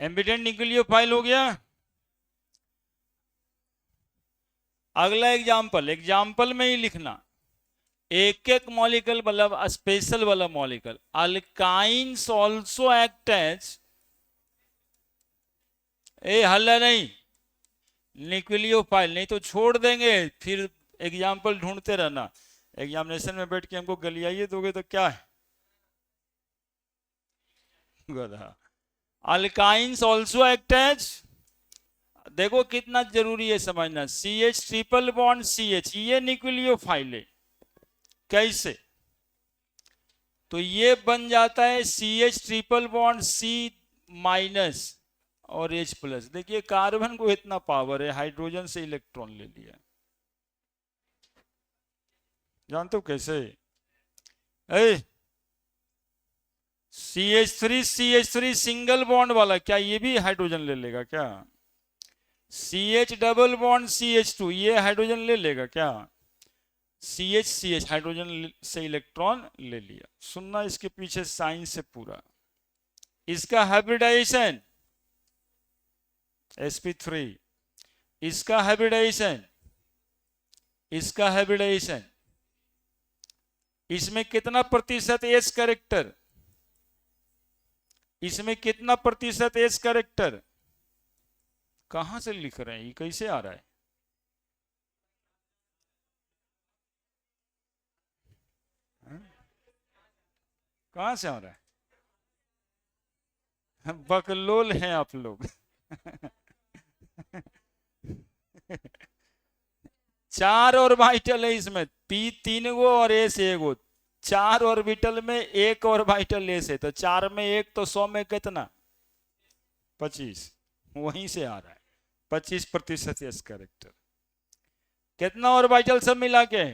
Ambient nucleophile हो गया। अगला एग्जाम्पल में ही लिखना, एक एक मॉलिक्यूल मतलब स्पेशल वाला molecule. Alkynes also act as, a हल्ला नहीं, न्यूक्लियोफाइल, नहीं तो छोड़ देंगे फिर एग्जाम्पल ढूंढते रहना। एग्जामिनेशन में बैठ के हमको गलियाइए दोगे तो क्या है, गधा। अल्काइंस ऑल्सो एक्ट एज, देखो कितना जरूरी है समझना, C H triple bond C H, ये न्यूक्लियोफाइल है। कैसे, तो ये बन जाता है C H triple bond C minus और एच प्लस। देखिए कार्बन को इतना पावर है, हाइड्रोजन से इलेक्ट्रॉन ले लिया, जानते हो कैसे? C H three single bond वाला, क्या ये भी हाइड्रोजन ले लेगा क्या? C H double bond C H two, ये हाइड्रोजन ले लेगा क्या? सी एच हाइड्रोजन से इलेक्ट्रॉन ले लिया। सुनना इसके पीछे साइंस है पूरा। इसका हाइब्रिडाइजेशन sp3, इसका हाइब्रिडाइजेशन, इसका हाइब्रिडाइजेशन, इसमें कितना प्रतिशत एस कैरेक्टर, इसमें कितना प्रतिशत एस कैरेक्टर, कहां से लिख रहे हैं, ये कैसे आ रहा है? कहां से आ रहा है? बकलोल हैं आप लोग। चार ऑर्बिटल है इसमें, पी तीन गो और एस एगो, चार ऑर्बिटल में एक ऑर्बिटल एस है, तो चार में एक तो 100 में कितना, 25, वहीं से आ रहा है 25% एस कैरेक्टर। कितना ऑर्बिटल सब मिला के,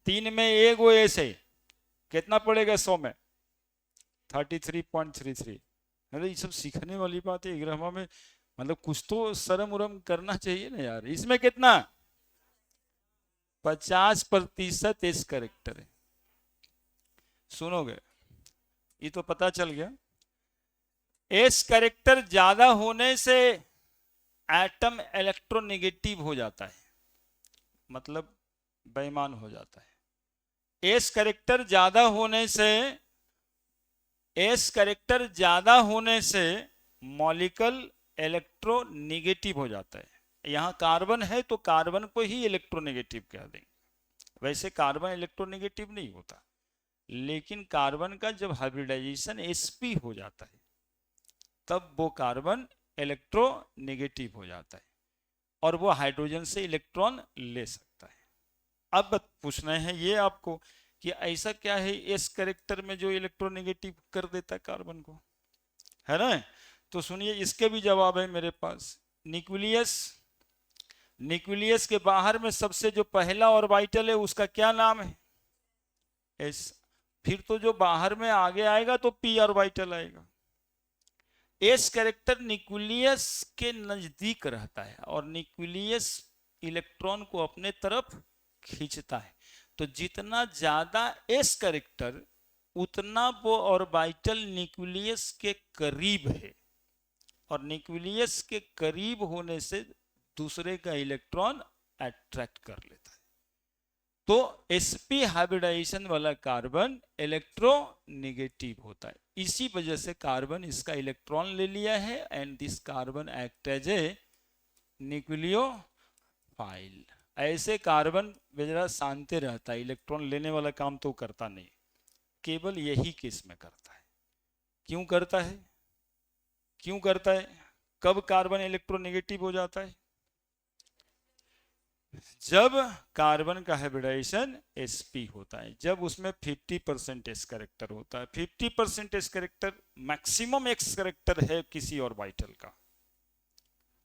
तीन में एक वो एस है, कितना पड़ेगा 100 में, 33.33। अरे ये सब सीखने वाली बात है ग्रामा में, मतलब कुछ तो शर्म उरम करना चाहिए ना यार। इसमें कितना, 50% इस करेक्टर है। सुनोगे, ये तो पता चल गया। एस करेक्टर ज्यादा होने से एटम इलेक्ट्रोनेगेटिव हो जाता है, मतलब बेईमान हो जाता है। एस करेक्टर ज्यादा होने से, एस करेक्टर ज्यादा होने से मॉलिक्यूल इलेक्ट्रोनेगेटिव हो जाता है। यहां कार्बन है तो कार्बन को ही इलेक्ट्रोनेगेटिव कह देंगे, वैसे कार्बन इलेक्ट्रोनेगेटिव नहीं होता, लेकिन कार्बन का जब हाइब्रिडाइजेशन sp हो जाता है तब वो कार्बन इलेक्ट्रोनेगेटिव हो जाता है और वो हाइड्रोजन से इलेक्ट्रॉन ले सकता है। अब पूछना है ये आपको कि ऐसा क्या है एस कैरेक्टर में जो इलेक्ट्रोनेगेटिव कर देता है कार्बन को, है ना? तो सुनिए इसके भी जवाब है मेरे पास। न्यूक्लियस, न्यूक्लियस के बाहर में सबसे जो पहला ऑर्बिटल है उसका क्या नाम है, एस। फिर तो जो बाहर में आगे आएगा तो पी ऑर्बिटल आएगा। एस कैरेक्टर न्यूक्लियस के नजदीक रहता है और न्यूक्लियस इलेक्ट्रॉन को अपने तरफ खींचता है। तो जितना ज्यादा एस कैरेक्टर उतना वो ऑर्बिटल न्यूक्लियस के करीब है, और न्यूक्लियस के करीब होने से दूसरे का इलेक्ट्रॉन अट्रैक्ट कर लेता है। तो sp हाइब्रिडाइजेशन वाला कार्बन इलेक्ट्रोनेगेटिव होता है, इसी वजह से कार्बन इसका इलेक्ट्रॉन ले लिया है and this carbon act as a nucleophile. ऐसे कार्बन बेचारा शांति रहता है, इलेक्ट्रॉन लेने वाला काम तो करता नहीं, केवल यही केस में करता है। क्यों करता है, क्यों करता है, कब कार्बन इलेक्ट्रोनेगेटिव हो जाता है, जब कार्बन का हाइब्रिडाइजेशन sp होता है, जब उसमें 50% s कैरेक्टर होता है। 50% s character maximum x character है किसी ऑर्बिटल का,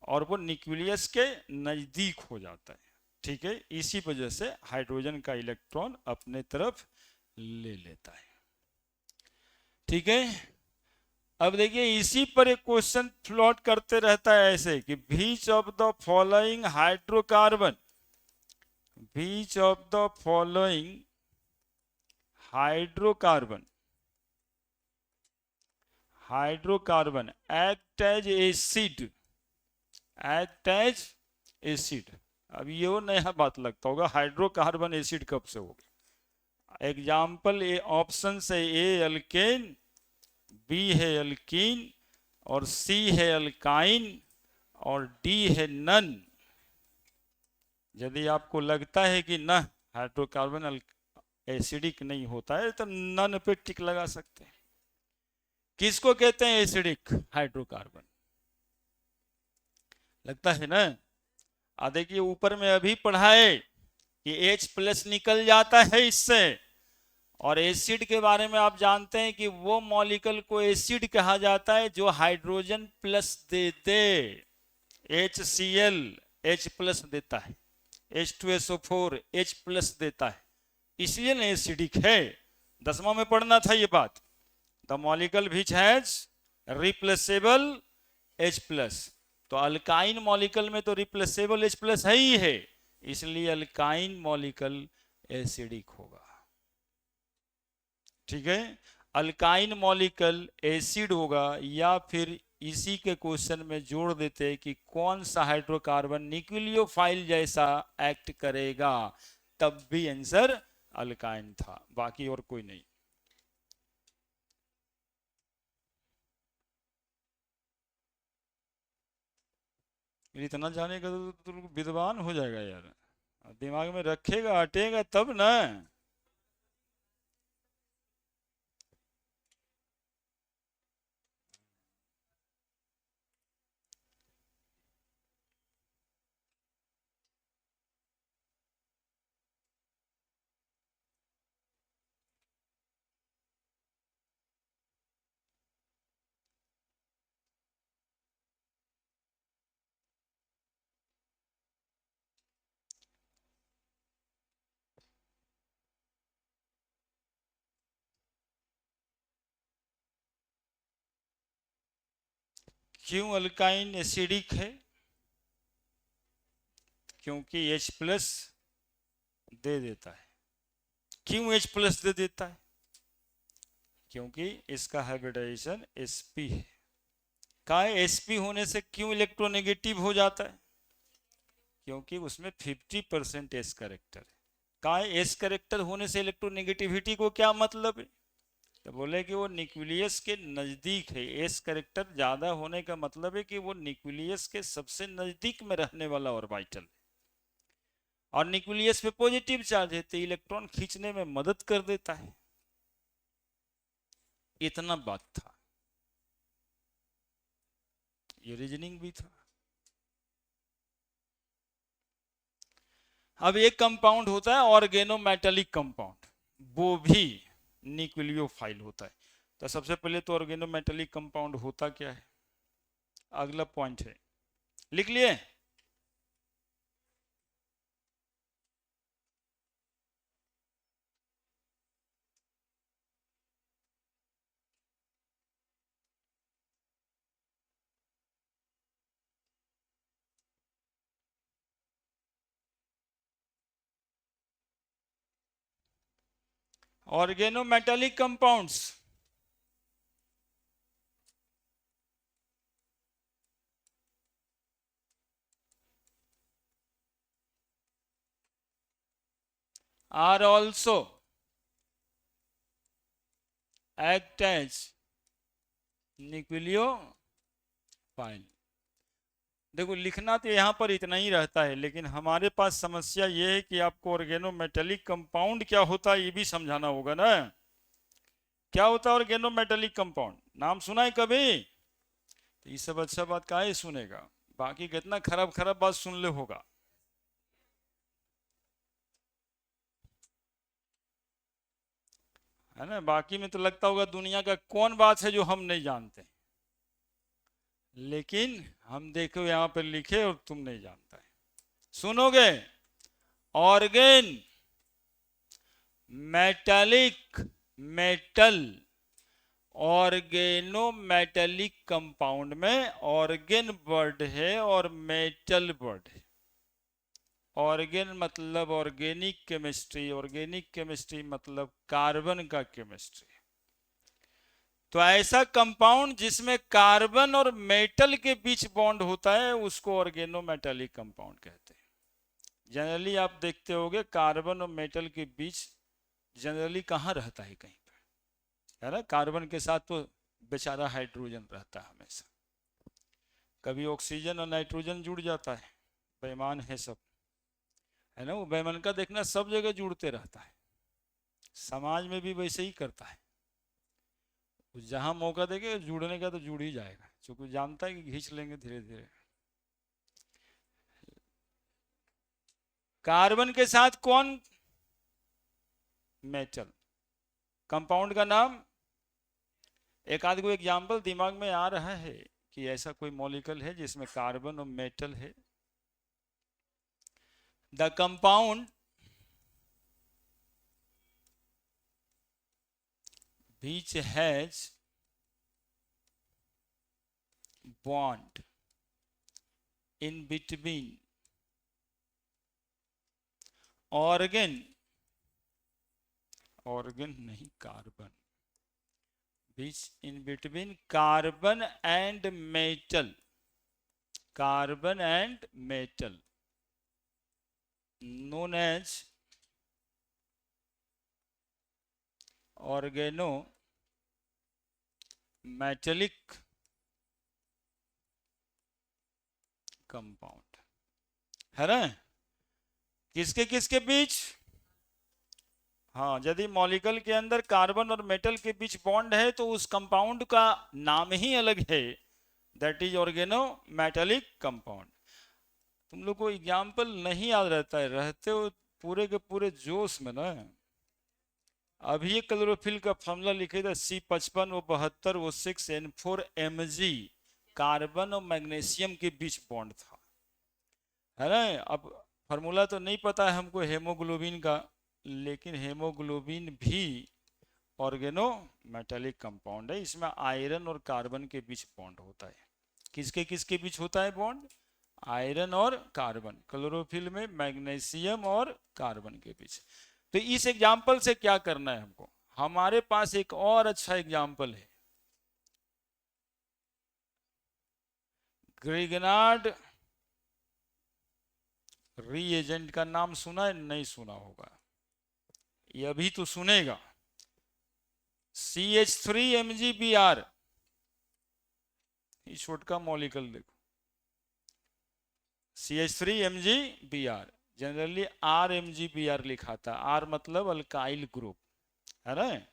और वो न्यूक्लियस के नजदीक हो जाता है, ठीक है। इसी वजह से हाइड्रोजन का इलेक्ट्रॉन अपने तरफ ले लेता है, ठीक है। अब देखिए इसी पर एक क्वेश्चन फ्लोट करते रहता है ऐसे कि which of the following hydrocarbon, which of the following hydrocarbon, hydrocarbon act as acid, act as acid. अब ये वो नया बात लगता होगा, हाइड्रोकार्बन एसिड कब से हो गया? एग्जाम्पल ए ऑप्शन से ए अल्केन, बी है अल्कीन, और सी है अल्काइन, और डी है नन। यदि आपको लगता है कि न हाइड्रोकार्बन एसिडिक नहीं होता है तो नन पे टिक लगा सकते हैं। किसको कहते हैं एसिडिक? हाइड्रोकार्बन। लगता है ना? देखिए ऊपर में अभी पढ़ा है कि H+ निकल जाता है इससे, और एसिड के बारे में आप जानते हैं कि वो मॉलिक्यूल को एसिड कहा जाता है जो हाइड्रोजन प्लस दे दे। HCl H+ देता है, H2SO4 H+ देता है, इसलिए ना एसिडिक है। 10वां में पढ़ना था ये बात। The molecule which has replaceable H+, तो अल्काइन मॉलिक्यूल में तो रिप्लेसेबल H+ है ही है, इसलिए अल्काइन मॉलिक्यूल एसिडिक होगा। ठीक है, अल्काइन मॉलिक्यूल एसिड होगा, या फिर इसी के क्वेश्चन में जोड़ देते कि कौन सा हाइड्रोकार्बन न्यूक्लियोफाइल जैसा एक्ट करेगा, तब भी आंसर अल्काइन था, बाकी और कोई नहीं। इतना जाने का तो विद्वान हो जाएगा यार, दिमाग में रखेगा हटेगा तब ना। क्यों अल्काइन एसिडिक है? क्योंकि H+ दे देता है। क्यों H+ दे देता है? क्योंकि इसका हाइब्रिडाइजेशन sp है। का sp होने से क्यों इलेक्ट्रोनेगेटिव हो जाता है? क्योंकि उसमें 50% s कैरेक्टर है। का s कैरेक्टर होने से इलेक्ट्रोनेगेटिविटी को क्या मतलब है? तो बोले कि वो न्यूक्लियस के नजदीक है। एस कैरेक्टर ज्यादा होने का मतलब है कि वो न्यूक्लियस के सबसे नजदीक में रहने वाला ऑर्बिटल, और न्यूक्लियस पे पॉजिटिव चार्ज है तो इलेक्ट्रॉन खींचने में मदद कर देता है। इतना बात था, ये रीजनिंग भी था। अब एक कंपाउंड होता है ऑर्गेनोमेटेलिक कंपाउंड, वो भी न्यूक्लियोफाइल होता है। तो सबसे पहले तो ऑर्गेनोमेटेलिक कंपाउंड होता क्या है, अगला पॉइंट है, लिख लिए? Organometallic compounds are also act as nucleophile. देखो लिखना तो यहाँ पर इतना ही रहता है, लेकिन हमारे पास समस्या ये है कि आपको ऑर्गेनोमेटेलिक कंपाउंड क्या होता है ये भी समझाना होगा ना। क्या होता है ऑर्गेनोमेटेलिक कंपाउंड? नाम सुना है कभी? तो ये सब अच्छा बात काहे सुनेगा, बाकी कितना खराब खराब बात सुन ले होगा। है ना, बाकी में तो लगता होगा दुनिया का कौन बात है जो हम नहीं जानते, लेकिन हम देखो यहाँ पर लिखे और तुम नहीं जानता है। सुनोगे, organ metallic, metal, organometallic compound में ऑर्गेन वर्ड है और मेटल वर्ड है। ऑर्गेन मतलब ऑर्गेनिक केमिस्ट्री, ऑर्गेनिक केमिस्ट्री मतलब कार्बन का केमिस्ट्री। तो ऐसा कंपाउंड जिसमें कार्बन और मेटल के बीच बॉन्ड होता है उसको ऑर्गेनोमेटालिक कंपाउंड कहते हैं। जनरली आप देखते होंगे कार्बन और मेटल के बीच जनरली कहाँ रहता है, कहीं पर, है ना। कार्बन के साथ तो बेचारा हाइड्रोजन रहता है हमेशा, कभी ऑक्सीजन और नाइट्रोजन जुड़ जाता है, बेईमान है सब, है ना। वो बेईमान का देखना सब जगह जुड़ते रहता है, समाज में भी वैसे ही करता है, जहां मौका देगे जुड़ने का तो जुड़ ही जाएगा, क्योंकि जानता है कि खींच लेंगे धीरे धीरे। कार्बन के साथ कौन, मेटल। कंपाउंड का नाम, एक आध को एग्जाम्पल दिमाग में आ रहा है कि ऐसा कोई मॉलिक्यूल है जिसमें कार्बन और मेटल है। The compound which has bond in between organ नहीं carbon, which in between carbon and metal, carbon and metal known as organometallic compound, है ना। किसके किसके बीच, हाँ, यदि मॉलिक्यूल के अंदर कार्बन और मेटल के बीच बॉन्ड है तो उस कंपाउंड का नाम ही अलग है, दैट इज ऑर्गेनोमेटालिक कंपाउंड। तुम लोग को एग्जाम्पल नहीं याद रहता है, रहते हो पूरे के पूरे जोश में ना। अभी ये क्लोरोफिल का फॉर्मूला लिखे था C55 वो 72 वो 6N4 Mg, कार्बन और मैग्नीशियम के बीच बॉन्ड था, है ना। अब फार्मूला तो नहीं पता है हमको हेमोग्लोबिन का, लेकिन हेमोग्लोबिन भी ऑर्गेनोमेटालिक कंपाउंड है, इसमें आयरन और कार्बन के बीच बॉन्ड होता है। किसके किसके बीच होता है बॉन्ड, आयरन और कार्बन, क्लोरोफिल में मैग्नीशियम और कार्बन के बीच। तो इस एग्जाम्पल से क्या करना है हमको, हमारे पास एक और अच्छा एग्जाम्पल है, ग्रिगनार्ड रीएजेंट का नाम सुना है, नहीं सुना होगा, ये अभी तो सुनेगा। CH3MgBr, ये छोटका मॉलिक्यूल देखो, CH3MgBr, जनरली RMgBr लिखा था, R मतलब अल्काइल ग्रुप, है ना।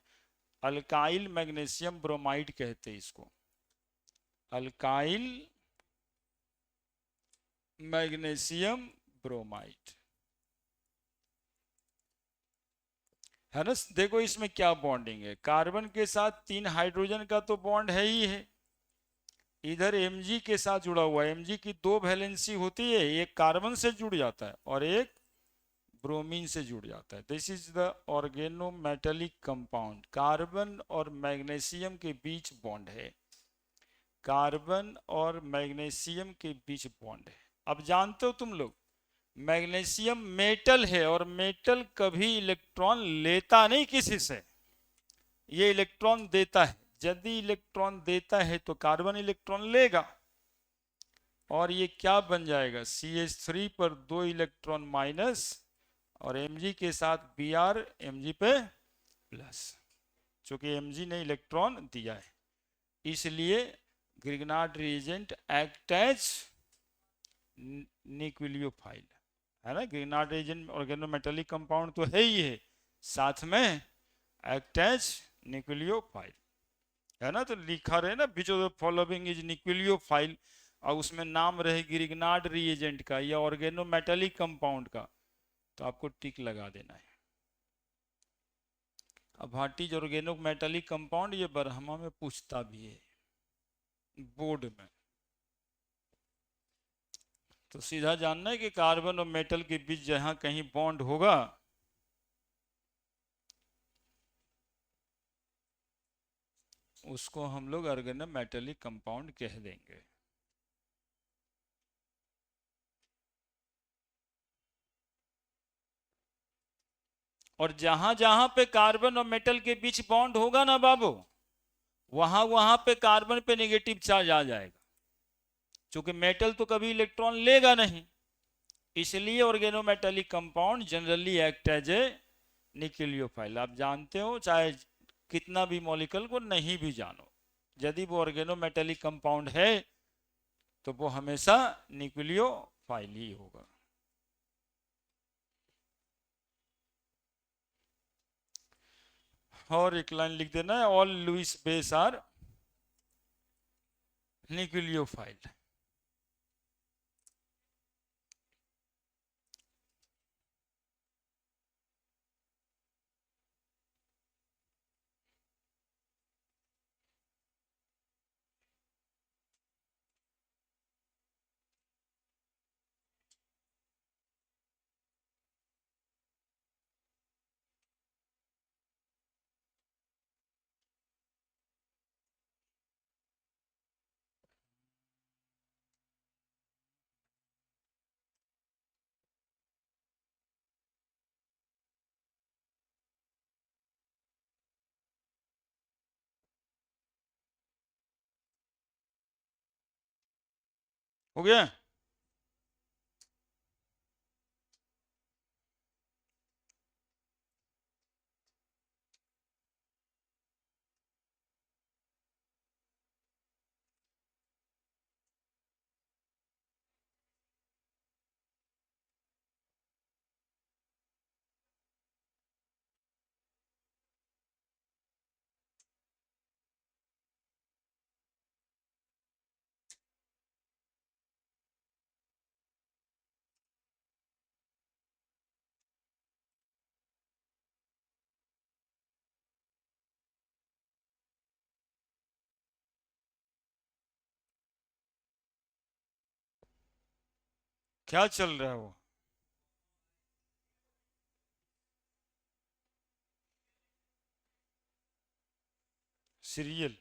अल्काइल मैग्नीशियम ब्रोमाइड कहते हैं इसको, अल्काइल मैग्नीशियम ब्रोमाइड, है ना। देखो इसमें क्या बॉन्डिंग है, कार्बन के साथ 3 हाइड्रोजन का तो बॉन्ड है ही है, इधर Mg के साथ जुड़ा हुआ है, Mg की 2 वैलेंसी होती है, एक कार्बन से जुड़ जाता है और एक ब्रोमीन से जुड़ जाता है। This is the organometallic compound, carbon और मैग्नीशियम के बीच बॉन्ड है, कार्बन और मैग्नीशियम के बीच बॉन्ड है। अब जानते हो तुम लोग मैग्नीशियम मेटल है और मेटल कभी इलेक्ट्रॉन लेता नहीं किसी से, ये इलेक्ट्रॉन देता है, यदि इलेक्ट्रॉन देता है तो कार्बन इलेक्ट्रॉन लेगा और ये क्या बन जाएगा, CH3 पर 2 इलेक्ट्रॉन माइनस और Mg के साथ Br Mg पे प्लस, चूंकि Mg ने इलेक्ट्रॉन दिया है, इसलिए Grignard reagent act as nucleophile, है ना। ग्रिगनार्ड रिएजेंट ऑर्गेनोमेटालिक कंपाउंड तो है ही है, साथ में एक्ट एज न्यूक्लियोफाइल, है ना। तो लिखा रहे ना which of the following is nucleophile, और उसमें नाम रहे ग्रिगनार्ड रिएजेंट का या ऑर्गेनोमेटालिक कंपाउंड का, तो आपको टिक लगा देना है। अब व्हाट इज ऑर्गेनोमेटालिक कंपाउंड, ये बरहमा में पूछता भी है बोर्ड में, तो सीधा जानना है कि कार्बन और मेटल के बीच जहां कहीं बॉन्ड होगा उसको हम लोग ऑर्गेनोमेटालिक कंपाउंड कह देंगे। और जहां जहां पे कार्बन और मेटल के बीच बॉन्ड होगा ना बाबू, वहां पे कार्बन पे नेगेटिव चार्ज आ जाएगा, क्योंकि मेटल तो कभी इलेक्ट्रॉन लेगा नहीं, इसलिए organometallic compound generally act as a nucleophile. आप जानते हो, चाहे कितना भी मॉलिक्यूल को नहीं भी जानो, यदि वो ऑर्गेनोमेटेलिक कंपाउंड है तो वो हमेशा न्यूक्लियोफाइल ही होगा। और एक लाइन लिख देना है, all Lewis base are nucleophile. हो गया? क्या चल रहा है वो? सीरियल?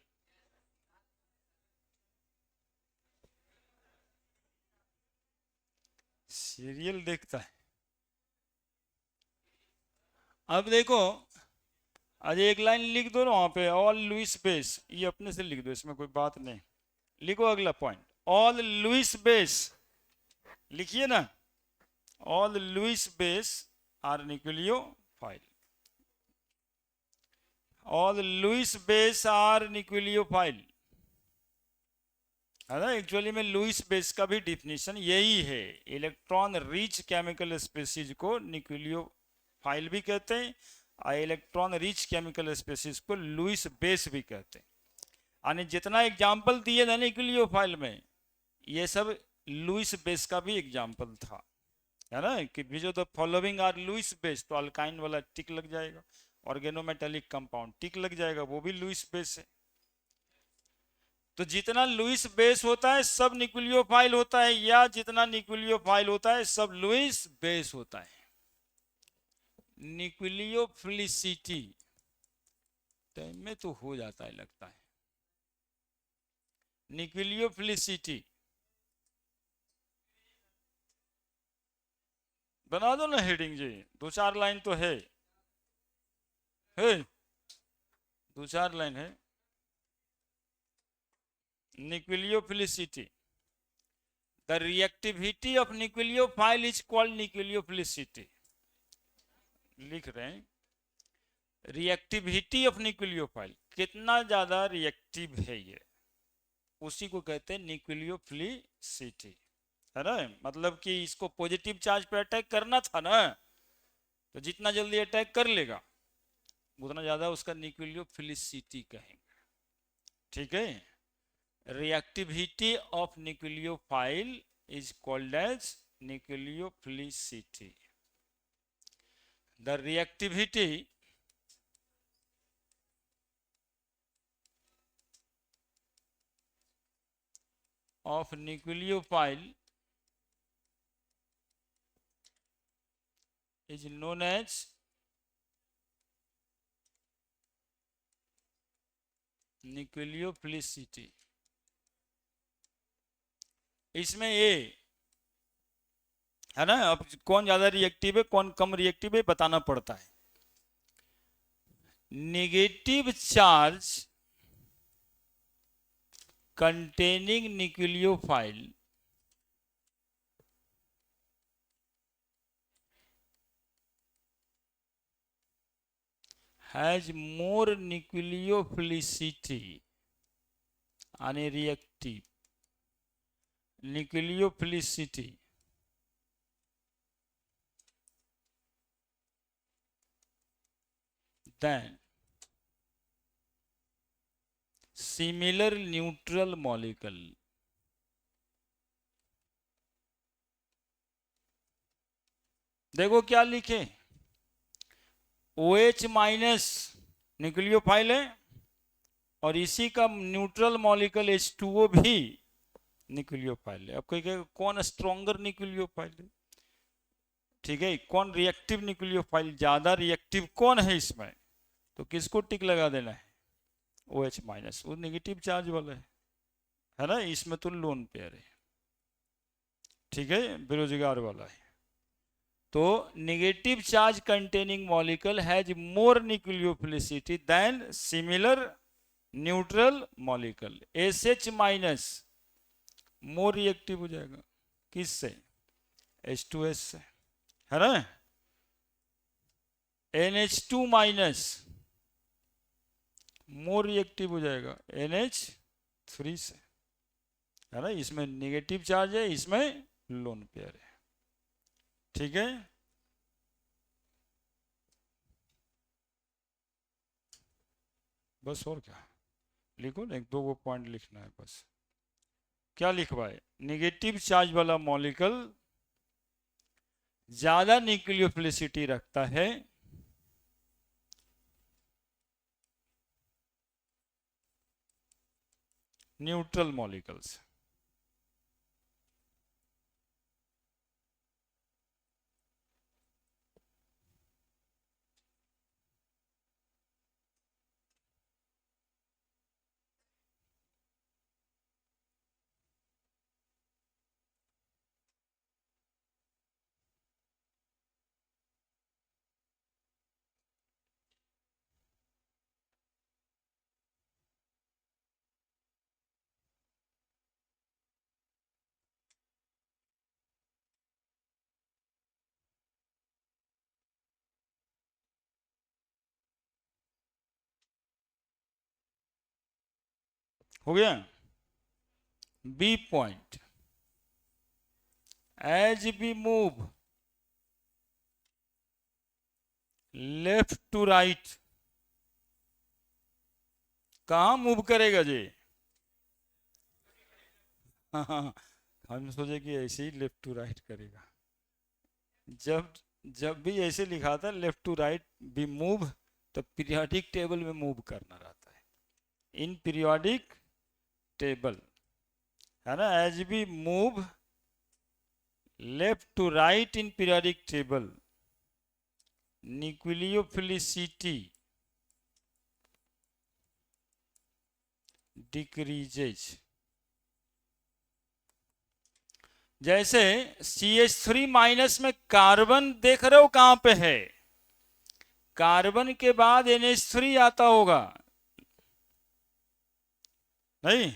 सीरियल देखता है? अब देखो, आज एक लाइन लिख दो ना वहां पे, ऑल लुईस बेस, ये अपने से लिख दो, इसमें कोई बात नहीं। लिखो अगला पॉइंट, ऑल लुईस बेस, लिखिए ना, all Lewis base are nucleophile. All Lewis base are nucleophile, है ना। एक्चुअली में लुईस बेस का भी डिफिनेशन यही है, इलेक्ट्रॉन रिच केमिकल स्पीसीज को न्यूक्लियोफाइल भी कहते हैं, और इलेक्ट्रॉन रिच केमिकल स्पीसीज को लुईस बेस भी कहते हैं। यानी जितना एग्जाम्पल दिए ना न्यूक्लियोफाइल में, ये सब लुईस बेस का भी एग्जाम्पल था, है ना। कि जो the following are Lewis base, तो अल्काइन वाला टिक लग जाएगा, ऑर्गेनोमेटेलिक कंपाउंड टिक लग जाएगा, वो भी लुईस बेस है। तो जितना लुईस बेस होता है सब न्यूक्लियोफाइल होता है, या जितना न्यूक्लियोफाइल होता है सब लुईस बेस होता है। न्यूक्लियोफिलिसिटी टाइम में तो हो जाता है लगता है, न्यूक्लियोफिलिसिटी बना दो ना हेडिंग जी, दो चार लाइन तो है, दो चार लाइन है। Nucleophilicity, the reactivity of nucleophile is called nucleophilicity. लिख रहे हैं, रिएक्टिविटी ऑफ न्यूक्लियोफाइल, कितना ज्यादा रिएक्टिव है ये, उसी को कहते हैं न्यूक्लियोफिलिसिटी, है ना। मतलब कि इसको पॉजिटिव चार्ज पे अटैक करना था ना, तो जितना जल्दी अटैक कर लेगा उतना ज्यादा उसका न्यूक्लियोफिलिसिटी कहेंगे, ठीक है। Reactivity of nucleophile is called as nucleophilicity. The reactivity of nucleophile is known as nucleophilicity। इसमें ये है ना, अब कौन ज्यादा रिएक्टिव है कौन कम रिएक्टिव है बताना पड़ता है। Negative charge containing nucleophile has more nucleophilicity आणि reactive nucleophilicity than similar neutral molecule. देखो क्या लिखे, OH माइनस न्यूक्लियोफाइल है और इसी का न्यूट्रल मॉलिक्यूल H2O भी न्यूक्लियोफाइल है। अब कोई कहेगा कौन स्ट्रॉन्गर न्यूक्लियोफाइल है, ठीक है, कौन रिएक्टिव न्यूक्लियोफाइल, ज्यादा रिएक्टिव कौन है इसमें, तो किसको टिक लगा देना है, OH माइनस, वो नेगेटिव चार्ज वाला है ना, इसमें तो लोन पेयर है, ठीक है, बेरोजगार वाला है। तो negative charge containing molecule has more nucleophilicity than similar neutral molecule. SH minus more reactive हो जाएगा किससे, H2S से, है ना। NH2 माइनस मोर रिएक्टिव हो जाएगा NH3 से, है ना, इसमें नेगेटिव चार्ज है, इसमें लोन पेयर है, ठीक है। बस और क्या लिखो, एक दो वो पॉइंट लिखना है बस। क्या लिखवाए, नेगेटिव चार्ज वाला मॉलिक्यूल ज्यादा न्यूक्लियोफिलिसिटी रखता है न्यूट्रल मॉलिक्यूल्स। हो गया। B point, as we move left to right, कहां मूव करेगा जी, हाँ, हम सोचे कि ऐसे ही लेफ्ट टू राइट करेगा। जब जब भी ऐसे लिखा था left to right be move, तो पीरियोडिक टेबल में मूव करना रहता है, इन पीरियोडिक टेबल, है ना। As be move left to right in periodic table, nucleophilicity decreases. जैसे CH3 माइनस में कार्बन देख रहे हो कहां पे है, कार्बन के बाद NH3 आता होगा, नहीं,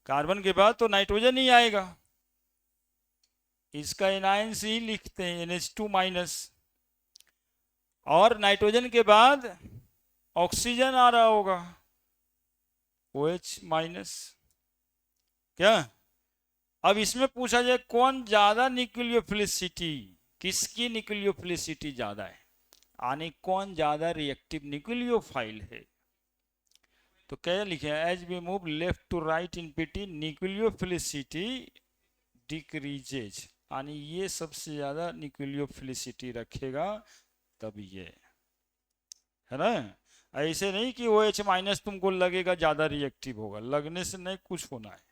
कार्बन के बाद तो नाइट्रोजन ही आएगा, इसका एनायन ही लिखते हैं NH2 माइनस, और नाइट्रोजन के बाद ऑक्सीजन आ रहा होगा OH माइनस। क्या अब इसमें पूछा जाए कौन ज्यादा न्यूक्लियोफिलिसिटी, किसकी न्यूक्लियोफिलिसिटी ज्यादा है, यानी कौन ज्यादा रिएक्टिव न्यूक्लियोफाइल है, तो क्या लिखे, as we move left to right in PT nucleophilicity decreases, यानी ये सबसे ज्यादा न्यूक्लियोफिलिसिटी रखेगा तब ये, है ना। ऐसे नहीं कि OH माइनस तुमको लगेगा ज्यादा रिएक्टिव होगा, लगने से नहीं कुछ होना है।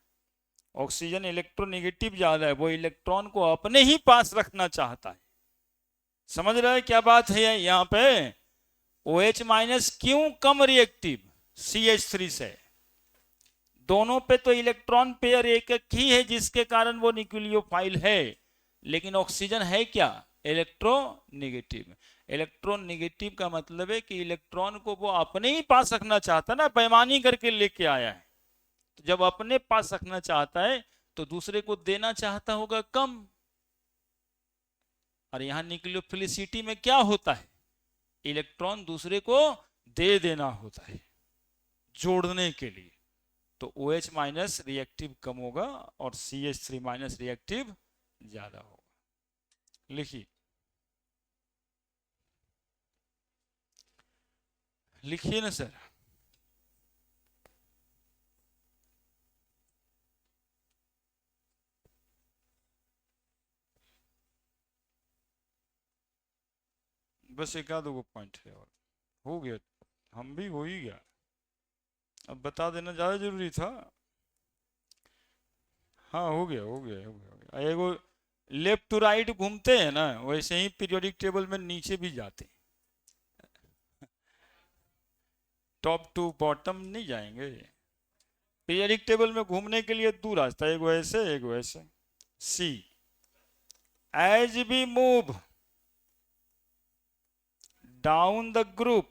ऑक्सीजन इलेक्ट्रोनेगेटिव ज्यादा है, वो इलेक्ट्रॉन को अपने ही पास रखना चाहता है, समझ रहे हैं क्या बात है यहाँ पे। OH माइनस क्यों कम रिएक्टिव CH3 से, दोनों पे तो इलेक्ट्रॉन पेयर एक एक ही है जिसके कारण वो न्यूक्लियोफाइल है, लेकिन ऑक्सीजन है क्या, इलेक्ट्रोनेगेटिव। इलेक्ट्रोनेगेटिव का मतलब है कि इलेक्ट्रॉन को वो अपने ही पास रखना चाहता है ना, बेईमानी करके लेके आया है, तो जब अपने पास रखना चाहता है तो दूसरे को देना चाहता होगा कम। और यहां न्यूक्लियोफिलिसिटी में क्या होता है, इलेक्ट्रॉन दूसरे को दे देना होता है जोड़ने के लिए। तो OH माइनस रिएक्टिव कम होगा और CH3 माइनस रिएक्टिव ज्यादा होगा। लिखिए, लिखिए ना सर। बस एक आध गो पॉइंट है और हो गया, हम भी हो ही गया। अब बता देना ज्यादा जरूरी था। हाँ हो गया हो गया हो गया, हो गया। एगो लेफ्ट टू राइट घूमते हैं ना, वैसे ही पीरियोडिक टेबल में नीचे भी जाते हैं, टॉप टू बॉटम नहीं जाएंगे। पीरियोडिक टेबल में घूमने के लिए दो रास्ता, एगो ऐसे एगो ऐसे। See, as we move down the group,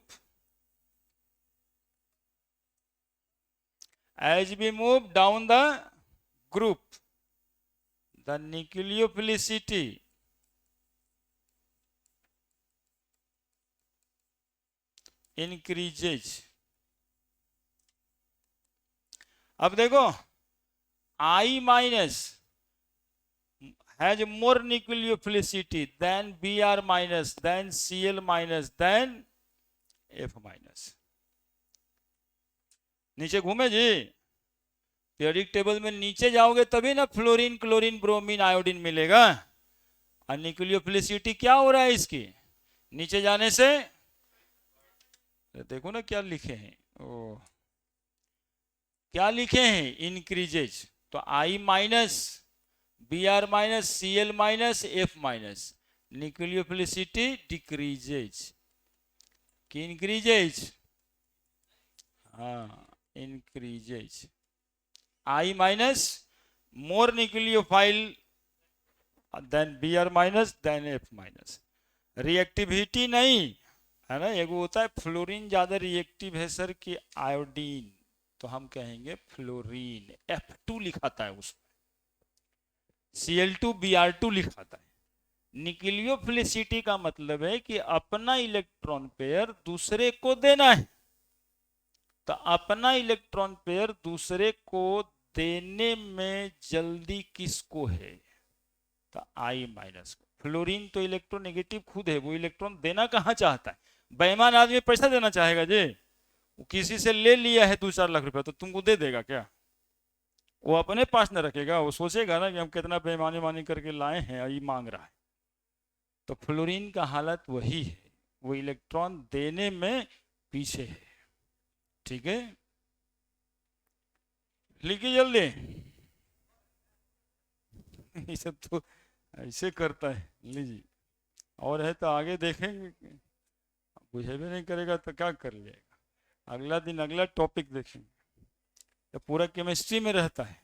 as we move down the group, the nucleophilicity increases। अब देखो I minus has more nucleophilicity than Br minus than Cl minus than F minus। नीचे घूमे जी, पीरियोडिक टेबल में नीचे जाओगे तभी ना fluorine chlorine bromine iodine मिलेगा। और न्यूक्लियोफिलिसिटी क्या हो रहा है इसकी, नीचे जाने से देखो ना क्या लिखे हैं, ओ क्या लिखे हैं, इंक्रीजेज। तो I minus Br minus Cl minus F minus, nucleophilicity decreases कि इंक्रीजेज, हाँ increases. I minus more nucleophile than Br minus than F minus. Reactivity नहीं है ना, एगो होता है फ्लोरीन ज्यादा रिएक्टिव है सर कि आयोडीन, तो हम कहेंगे फ्लोरीन F2 लिखाता है उसमें, Cl2 Br2 लिखाता है। न्यूक्लियोफिलिसिटी का मतलब है कि अपना इलेक्ट्रॉन पेयर दूसरे को देना है, तो अपना इलेक्ट्रॉन पेयर दूसरे को देने में जल्दी किसको है, तो I माइनस को। फ्लोरीन तो इलेक्ट्रोनेगेटिव खुद है, वो इलेक्ट्रॉन देना कहाँ चाहता है, बेईमान आदमी पैसा देना चाहेगा जी, वो किसी से ले लिया है 2-4 लाख रुपया तो तुमको दे देगा क्या, वो अपने पास न रखेगा, वो सोचेगा ना कि हम कितना बेईमानी मानी करके लाए हैं और ये मांग रहा है। तो फ्लोरीन का हालत वही है, वो इलेक्ट्रॉन देने में पीछे है। ठीक है, लिखिए जल्दी। ये सब तो ऐसे करता है, लीजिए और है तो आगे देखेंगे, बुझे भी नहीं करेगा तो क्या कर लिएगा। अगला दिन अगला टॉपिक देखेंगे, तो पूरा केमिस्ट्री में रहता है।